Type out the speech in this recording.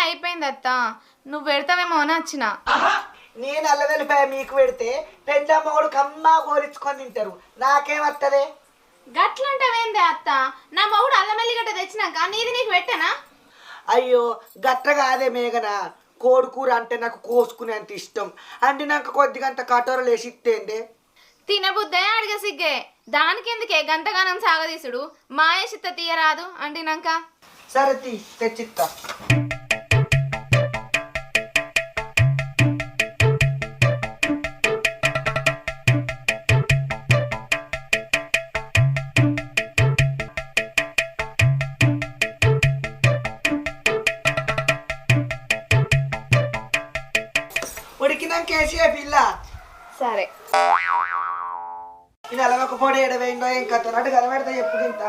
అయిపోయింది అత్త. నువ్వు పెడతావేమో అని వచ్చిన. నేను అల్లం వెల్లిపాయ మీకు పెడితే పెద్దమ్మోడు కమ్మా కోరించుకొని తింటారు, నాకేమత్తదే? గట్లంటావేందే అత్త? నా మొగుడు అల్లం ఎల్లిగడ్డ తెచ్చినాక నీది నీకు పెట్టానా? అయ్యో గట్ట కాదే మేఘన, కోడికూర అంటే నాకు కోసుకునేంత ఇష్టం. అంటే నాకు కొద్దిగంత కటోరలు వేసి ఇస్తేందే. తినబుద్దే అడిగ సిగ్గే, దానికెందుకే గంటగానం సాగదీసుడు? మాయేసిత్త తీయరాదు అంటినాక. సరే తెచ్చిత్తా. ఉడికినాక వేసే పిల్ల. సరే. ఇది అలవక పొడి ఎడవేయిందో ఇంకా తొనట్టు కనబెడతా ఎప్పుడు ఇంత